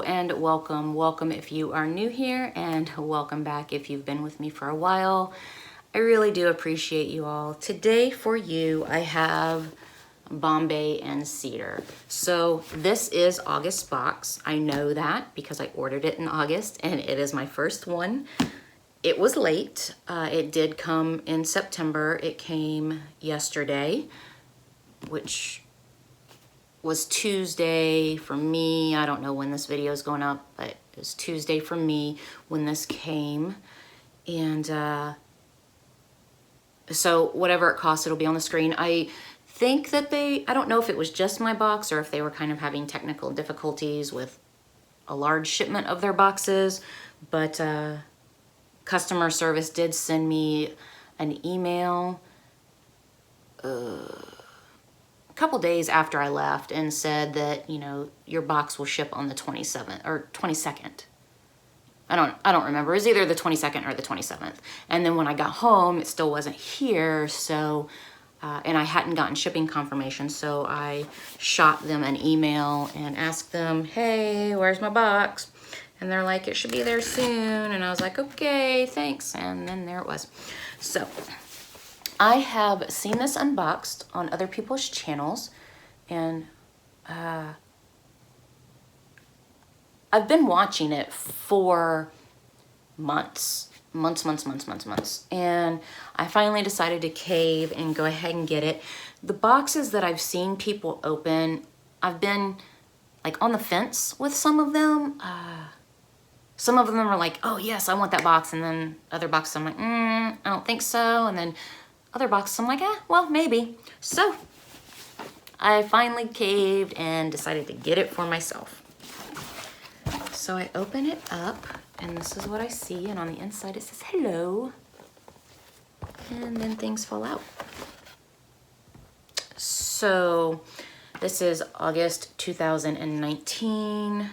Hello and welcome. Welcome if you are new here, and welcome back if you've been with me for a while. I really do appreciate you all. Today for you, I have Bombay and Cedar. So this is August box. I know that because I ordered it in August and it is my first one. It was late. It did come in September. It came yesterday, which was Tuesday for me. I don't know when this video is going up, but it was Tuesday for me when this came. And so whatever it costs, it'll be on the screen. I think that I don't know if it was just my box or if they were kind of having technical difficulties with a large shipment of their boxes, but customer service did send me an email a couple days after I left and said that, you know, your box will ship on the 27th or 22nd. I don't remember. It was either the 22nd or the 27th. And then when I got home, it still wasn't here. So, and I hadn't gotten shipping confirmation. So I shot them an email and asked them, hey, where's my box? And they're like, it should be there soon. And I was like, okay, thanks. And then there it was. So I have seen this unboxed on other people's channels, and I've been watching it for months. And I finally decided to cave and go ahead and get it. The boxes that I've seen people open, I've been like on the fence with some of them. Some of them are like, oh yes, I want that box. And then other boxes I'm like, I don't think so. And then other boxes I'm like, well, maybe. So I finally caved and decided to get it for myself. So I open it up and this is what I see. And on the inside it says, hello. And then things fall out. So this is August 2019.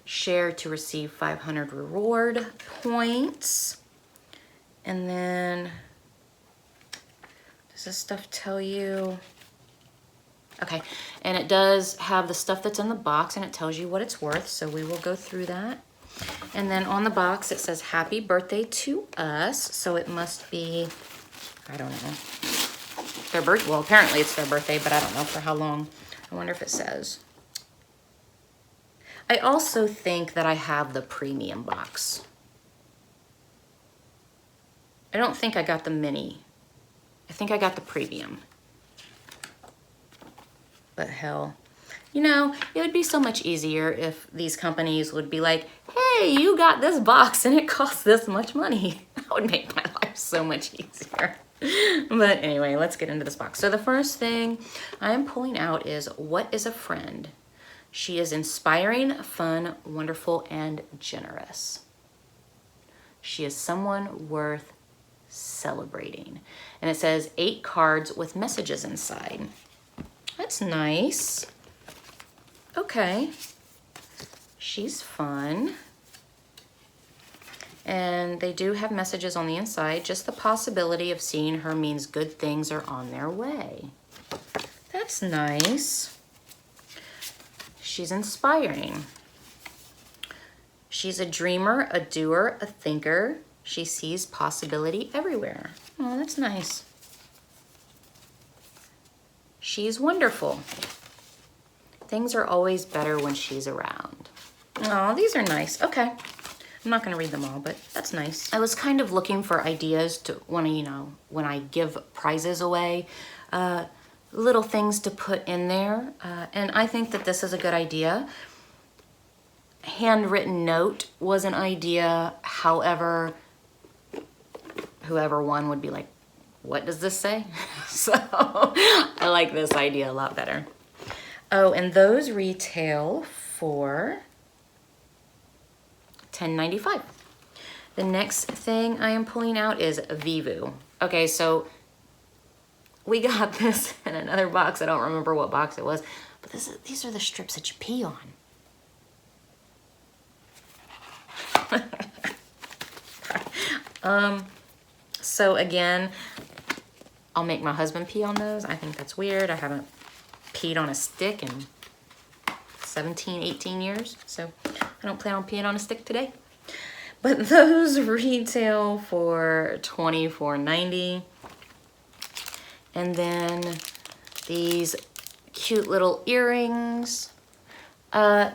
Share to receive 500 reward points. And then, does this stuff tell you? Okay, and it does have the stuff that's in the box and it tells you what it's worth, so we will go through that. And then on the box it says, happy birthday to us, so it must be, I don't know, their birthday. Well, apparently it's their birthday, but I don't know for how long. I wonder if it says. I also think that I have the premium box. I don't think I got the mini. I think I got the premium. But hell, you know, it would be so much easier if these companies would be like, hey, you got this box and it costs this much money. That would make my life so much easier. But anyway, let's get into this box. So the first thing I am pulling out is, what is a friend? She is inspiring, fun, wonderful, and generous. She is someone worth celebrating. And it says 8 cards with messages inside. That's nice. Okay. She's fun. And they do have messages on the inside. Just the possibility of seeing her means good things are on their way. That's nice. She's inspiring. She's a dreamer, a doer, a thinker. She sees possibility everywhere. Oh, that's nice. She's wonderful. Things are always better when she's around. Oh, these are nice. Okay. I'm not going to read them all, but that's nice. I was kind of looking for ideas to when I give prizes away, little things to put in there. And I think that this is a good idea. Handwritten note was an idea. However, whoever won would be like, what does this say? So I like this idea a lot better. Oh, and those retail for $10.95. The next thing I am pulling out is Vivu. Okay, so we got this in another box. I don't remember what box it was, but these are the strips that you pee on. So again, I'll make my husband pee on those. I think that's weird. I haven't peed on a stick in 17, 18 years. So I don't plan on peeing on a stick today. But those retail for $24.90. And then these cute little earrings.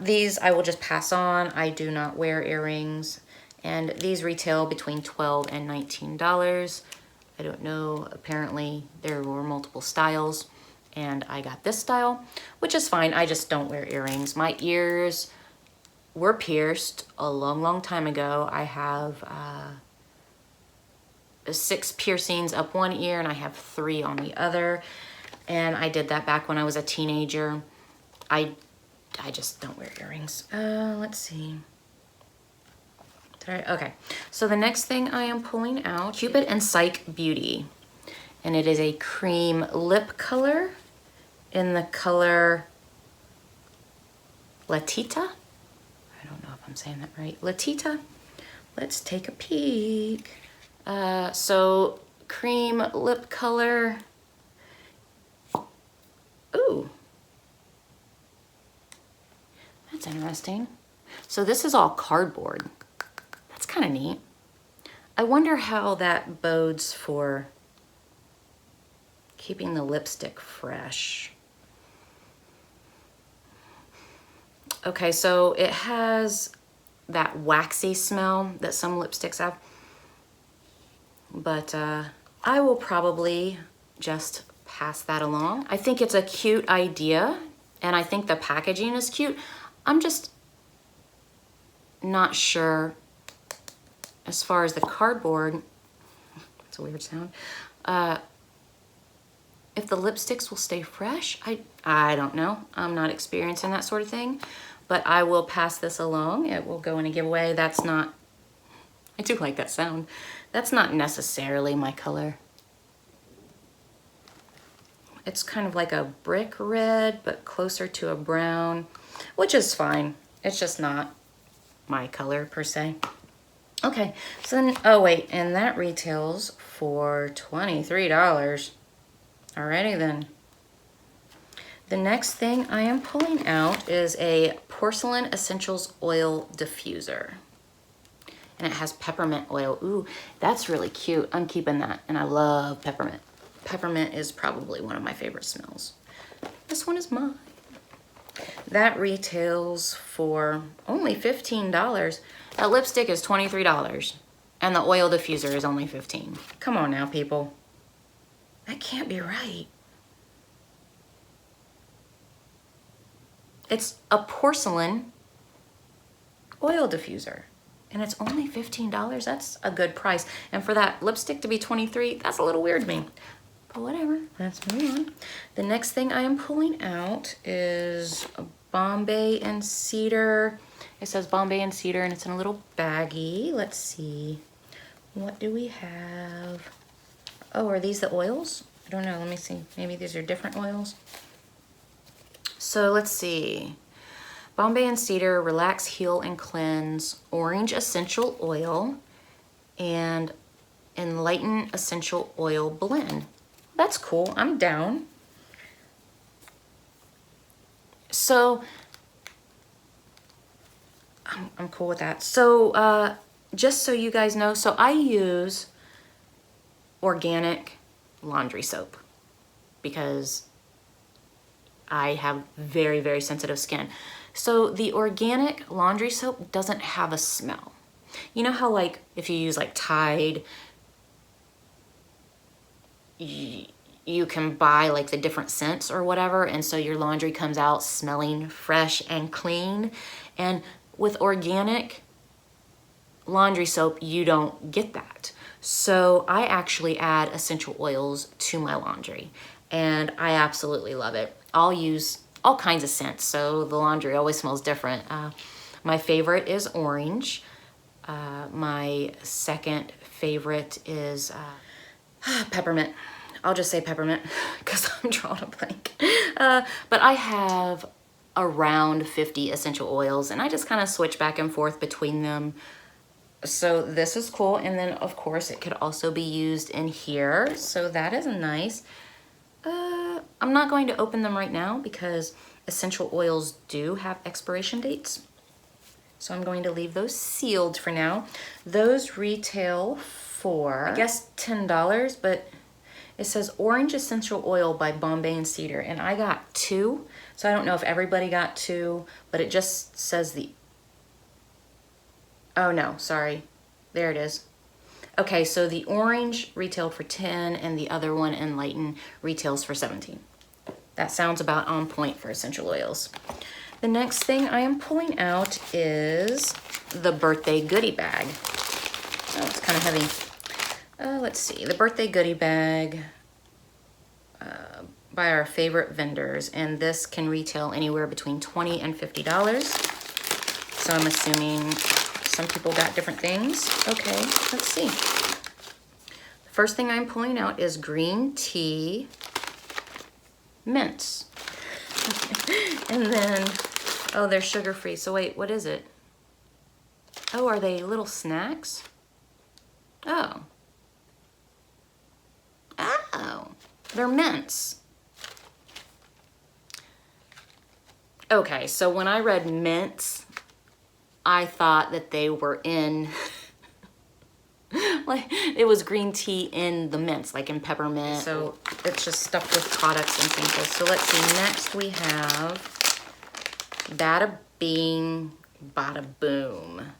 These I will just pass on. I do not wear earrings. And these retail between $12 and $19. I don't know, apparently there were multiple styles and I got this style, which is fine. I just don't wear earrings. My ears were pierced a long time ago. I have 6 piercings up one ear and I have 3 on the other. And I did that back when I was a teenager. I just don't wear earrings. Let's see. Okay, so the next thing I am pulling out, Cupid and Psych Beauty. And it is a cream lip color in the color Latita. I don't know if I'm saying that right. Latita. Let's take a peek. So cream lip color. Ooh. That's interesting. So this is all cardboard. That's kind of neat. I wonder how that bodes for keeping the lipstick fresh. Okay, so it has that waxy smell that some lipsticks have. But I will probably just pass that along. I think it's a cute idea, and I think the packaging is cute. I'm just not sure as far as the cardboard, that's a weird sound, if the lipsticks will stay fresh. I don't know. I'm not experiencing that sort of thing, but I will pass this along. It will go in a giveaway. That's not, I do like that sound. That's not necessarily my color. It's kind of like a brick red, but closer to a brown, which is fine. It's just not my color per se. Okay, so then, oh wait, and that retails for $23. Alrighty then. The next thing I am pulling out is a Porcelain Essentials Oil Diffuser. And it has peppermint oil. Ooh, that's really cute. I'm keeping that, and I love peppermint. Peppermint is probably one of my favorite smells. This one is mine. That retails for only $15. That lipstick is $23, and the oil diffuser is only $15. Come on now, people. That can't be right. It's a porcelain oil diffuser, and it's only $15. That's a good price. And for that lipstick to be $23, that's a little weird to me. But whatever, let's move on. The next thing I am pulling out is Bombay and Cedar. It says Bombay and Cedar, and it's in a little baggie. Let's see. What do we have? Oh, are these the oils? I don't know. Let me see. Maybe these are different oils. So let's see. Bombay and Cedar Relax, Heal, and Cleanse Orange Essential Oil and Enlighten Essential Oil Blend. That's cool. I'm down. So I'm cool with that. So just so you guys know, so I use organic laundry soap because I have very, very sensitive skin. So the organic laundry soap doesn't have a smell. You know how like if you use like Tide, you can buy like the different scents or whatever, and so your laundry comes out smelling fresh and clean. And with organic laundry soap, you don't get that. So I actually add essential oils to my laundry, and I absolutely love it. I'll use all kinds of scents, so the laundry always smells different. My favorite is orange. My second favorite is peppermint. I'll just say peppermint because I'm drawing a blank. But I have around 50 essential oils, and I just kind of switch back and forth between them. So this is cool. And then of course it could also be used in here. So that is nice. I'm not going to open them right now because essential oils do have expiration dates. So I'm going to leave those sealed for now. Those retail for, I guess, $10, but it says Orange Essential Oil by Bombay and Cedar, and I got 2. So I don't know if everybody got 2, but it just says the, oh no, sorry. There it is. Okay, so the orange retailed for 10 and the other one, Enlighten, retails for 17. That sounds about on point for essential oils. The next thing I am pulling out is the birthday goodie bag. Oh, it's kind of heavy. Let's see, the birthday goodie bag by our favorite vendors, and this can retail anywhere between $20 and $50. So I'm assuming some people got different things. Okay, let's see. The first thing I'm pulling out is green tea mints. And then, oh, they're sugar-free. So wait, what is it? Oh, are they little snacks? Oh. Oh, they're mints. Okay, so when I read mints, I thought that they were in, like, it was green tea in the mints, like in peppermint. So it's just stuffed with products and samples. So let's see, next we have Bada Bing, Bada Boom.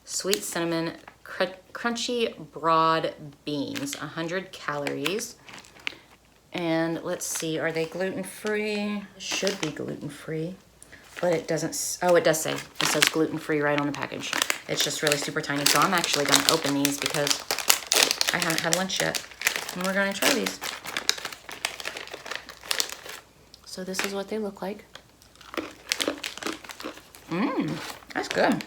Sweet cinnamon, crunchy broad beans, 100 calories. And let's see, are they gluten-free? Should be gluten-free. But it doesn't, oh, it does say, it says gluten-free right on the package. It's just really super tiny. So I'm actually gonna open these because I haven't had lunch yet. And we're gonna try these. So this is what they look like. That's good.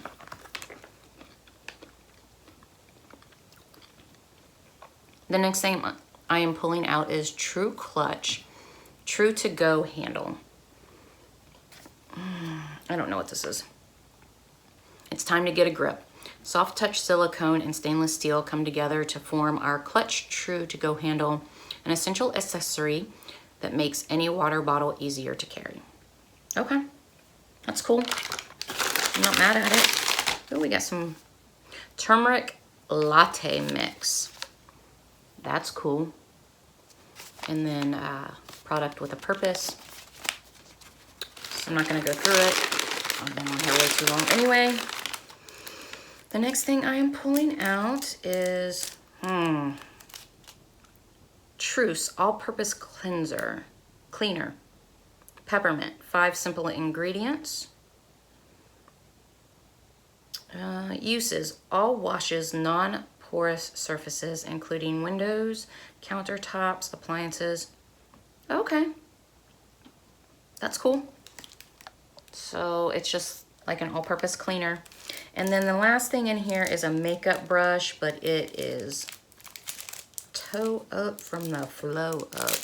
The next thing I am pulling out is True Clutch, True to Go handle. I don't know what this is. It's time to get a grip. Soft touch silicone and stainless steel come together to form our Clutch True to Go handle, an essential accessory that makes any water bottle easier to carry. Okay, that's cool. I'm not mad at it. Oh, we got some turmeric latte mix. That's cool. And then product with a purpose. So I'm not gonna go through it. I've been on here way too long anyway. The next thing I am pulling out is, Truce All-Purpose Cleaner. Peppermint, 5 simple ingredients. Uses, all washes non-porous surfaces, including windows, countertops, appliances. Okay, that's cool. So it's just like an all-purpose cleaner. And then the last thing in here is a makeup brush, but it is toe up from the flow up.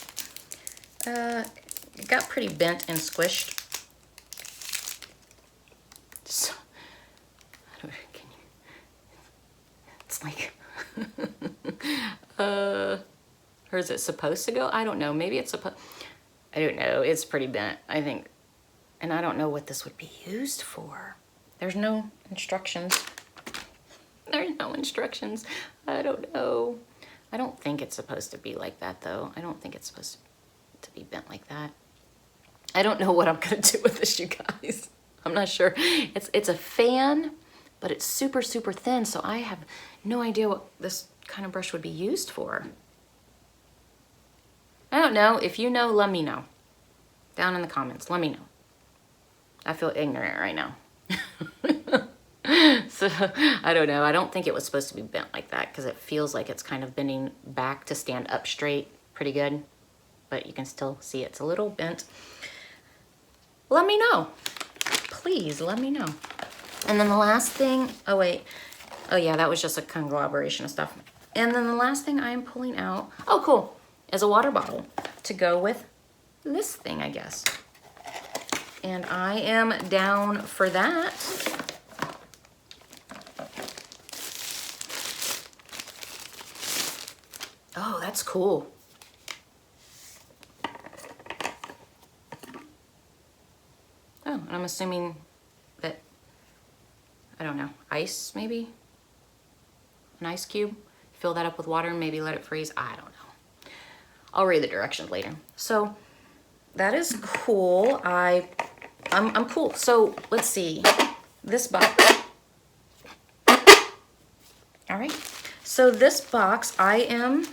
It got pretty bent and squished. So, it's like, or is it supposed to go? I don't know. Maybe it's supposed, I don't know. It's pretty bent, I think. And I don't know what this would be used for. There's no instructions. There's no instructions. I don't know. I don't think it's supposed to be like that though. I don't think it's supposed to be bent like that. I don't know what I'm gonna do with this, you guys. I'm not sure. It's a fan, but it's super, super thin, so I have no idea what this kind of brush would be used for. I don't know. If you know, let me know. Down in the comments, let me know. I feel ignorant right now. So, I don't know. I don't think it was supposed to be bent like that because it feels like it's kind of bending back to stand up straight pretty good. But you can still see it's a little bent. Let me know. Please let me know. And then the last thing, oh wait. Oh yeah, that was just a conglomeration of stuff. And then the last thing I am pulling out, oh cool, is a water bottle to go with this thing, I guess. And I am down for that. Oh, that's cool. And I'm assuming that, I don't know, ice maybe? An ice cube? Fill that up with water and maybe let it freeze. I don't know. I'll read the directions later. So that is cool. I'm cool. So let's see. This box. All right. So this box, I am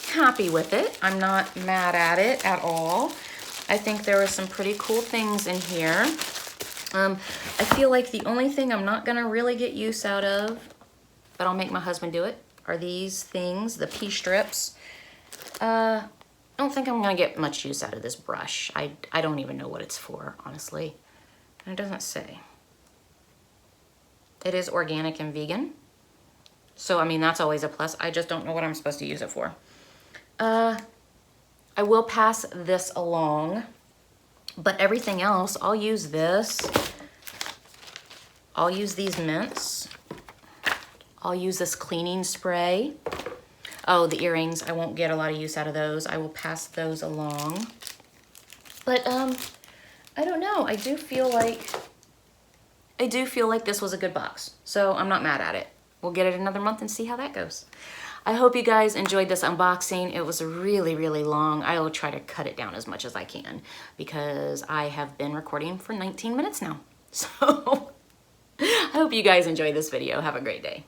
happy with it. I'm not mad at it at all. I think there are some pretty cool things in here. I feel like the only thing I'm not gonna really get use out of, but I'll make my husband do it, are these things, the pea strips. I don't think I'm gonna get much use out of this brush. I don't even know what it's for, honestly. And it doesn't say. It is organic and vegan. So, I mean, that's always a plus. I just don't know what I'm supposed to use it for. I will pass this along, but everything else, I'll use this. I'll use these mints. I'll use this cleaning spray. Oh, the earrings, I won't get a lot of use out of those. I will pass those along. But, I don't know. I do feel like this was a good box. So I'm not mad at it. We'll get it another month and see how that goes. I hope you guys enjoyed this unboxing. It was really, really long. I will try to cut it down as much as I can because I have been recording for 19 minutes now. So I hope you guys enjoyed this video. Have a great day.